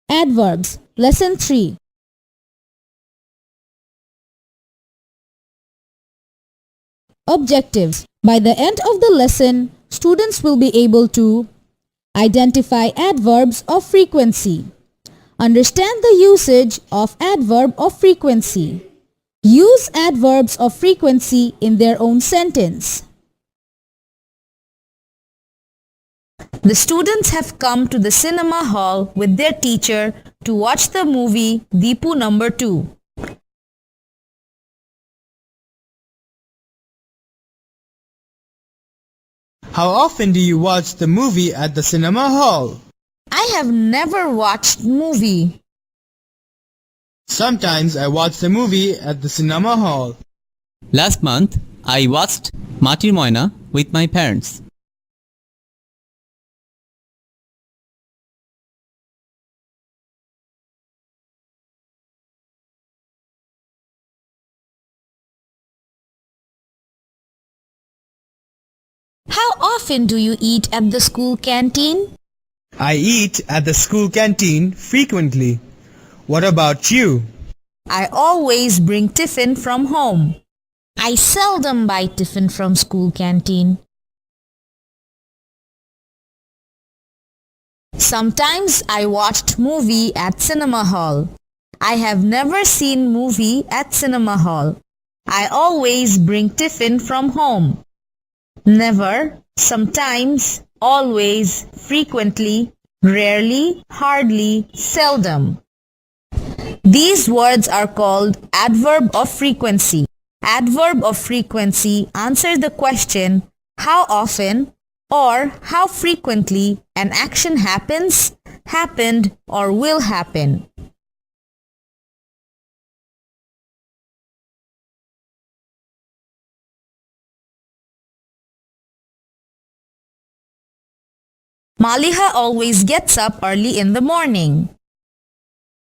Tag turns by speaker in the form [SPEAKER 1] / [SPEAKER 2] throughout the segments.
[SPEAKER 1] Adverbs, Lesson 3. Objectives. By the end of the lesson, students will be able to identify adverbs of frequency, understand the usage of adverb of frequency, use adverbs of frequency in their own sentence. The students have come to the cinema hall with their teacher to watch the movie Deepu number 2.
[SPEAKER 2] How often do you watch the movie at the cinema hall?
[SPEAKER 1] I have never watched movie.
[SPEAKER 2] Sometimes I watch the movie at the cinema hall.
[SPEAKER 3] Last month, I watched Matir Moina with my parents.
[SPEAKER 1] How often do you eat at the school canteen?
[SPEAKER 2] I eat at the school canteen frequently. What about you?
[SPEAKER 1] I always bring tiffin from home. I seldom buy tiffin from school canteen. Sometimes I watched movie at cinema hall. I have never seen movie at cinema hall. I always bring tiffin from home. Never, sometimes, always, frequently, rarely, hardly, seldom. These words are called adverb of frequency. Adverb of frequency answer the question how often or how frequently an action happens, happened, or will happen. Maliha always gets up early in the morning.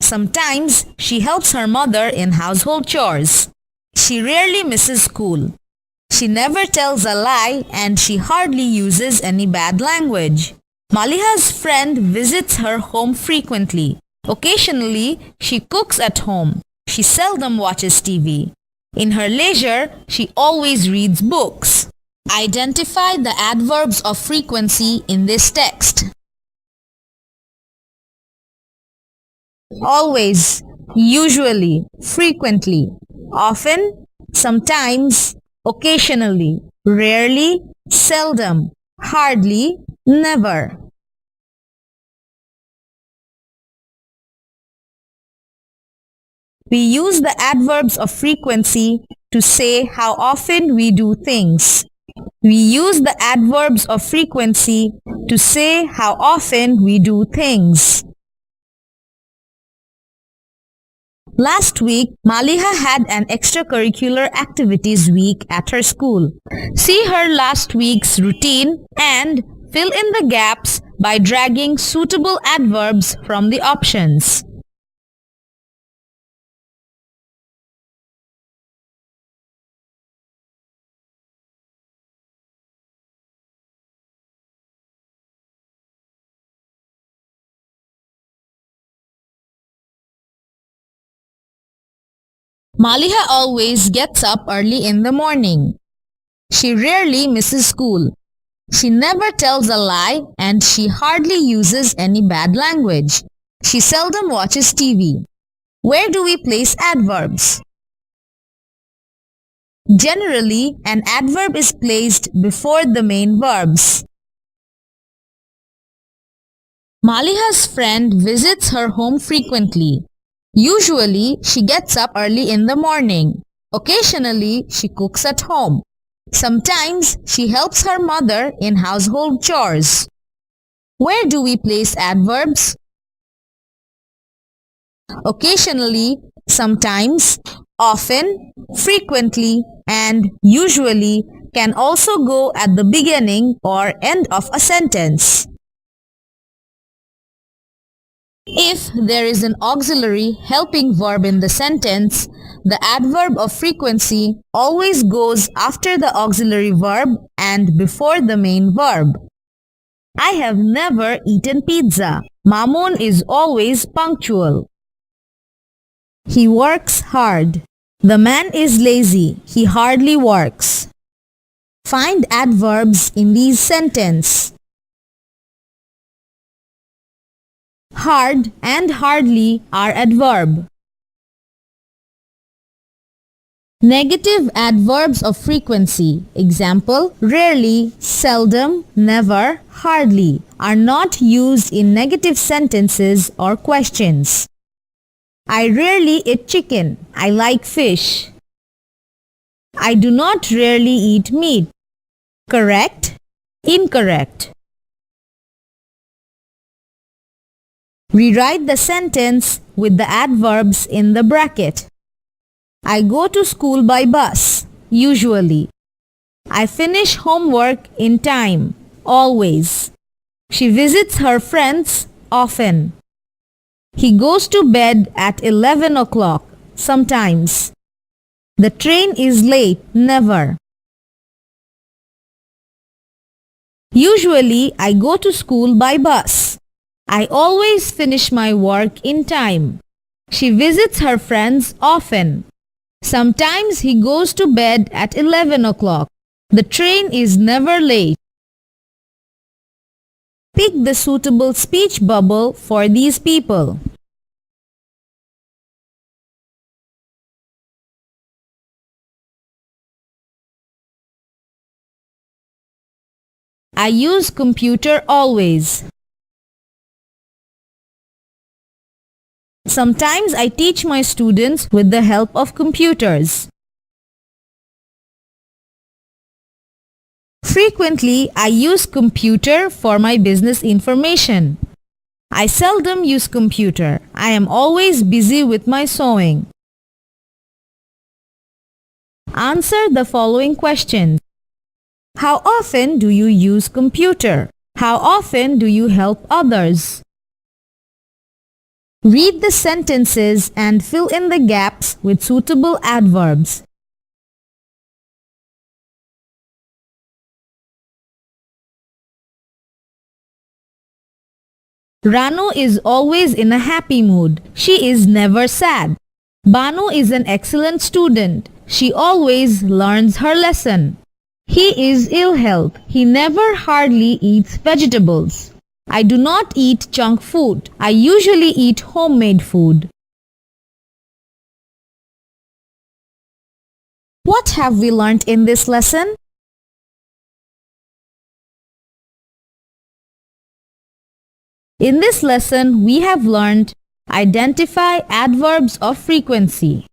[SPEAKER 1] Sometimes she helps her mother in household chores. She rarely misses school. She never tells a lie and she hardly uses any bad language. Maliha's friend visits her home frequently. Occasionally, she cooks at home. She seldom watches TV. In her leisure, she always reads books. Identify the adverbs of frequency in this text. Always, usually, frequently, often, sometimes, occasionally, rarely, seldom, hardly, never. We use the adverbs of frequency to say how often we do things. We use the adverbs of frequency to say how often we do things. Last week, Maliha had an extracurricular activities week at her school. See her last week's routine and fill in the gaps by dragging suitable adverbs from the options. Maliha always gets up early in the morning. She rarely misses school. She never tells a lie and she hardly uses any bad language. She seldom watches TV. Where do we place adverbs? Generally, an adverb is placed before the main verbs. Maliha's friend visits her home frequently. Usually, she gets up early in the morning. Occasionally, she cooks at home. Sometimes, she helps her mother in household chores. Where do we place adverbs? Occasionally, sometimes, often, frequently, and usually can also go at the beginning or end of a sentence. If there is an auxiliary helping verb in the sentence, the adverb of frequency always goes after the auxiliary verb and before the main verb. I have never eaten pizza. Mamun is always punctual. He works hard. The man is lazy. He hardly works. Find adverbs in these sentences. Hard and hardly are adverb. Negative adverbs of frequency, example, rarely, seldom, never, hardly, are not used in negative sentences or questions. I rarely eat chicken. I like fish. I do not rarely eat meat. Correct? Incorrect? Rewrite the sentence with the adverbs in the bracket. I go to school by bus, usually. I finish homework in time, always. She visits her friends often. He goes to bed at 11 o'clock, sometimes. The train is late, never. Usually, I go to school by bus. I always finish my work in time. She visits her friends often. Sometimes he goes to bed at 11 o'clock. The train is never late. Pick the suitable speech bubble for these people. I use computer always. Sometimes I teach my students with the help of computers. Frequently, I use computer for my business information. I seldom use computer. I am always busy with my sewing. Answer the following questions. How often do you use computer? How often do you help others? Read the sentences and fill in the gaps with suitable adverbs. Ranu is always in a happy mood. She is never sad. Banu is an excellent student. She always learns her lesson. He is ill health. He never hardly eats vegetables. I do not eat junk food. I usually eat homemade food. What have we learnt in this lesson? In this lesson, we have learned identify adverbs of frequency.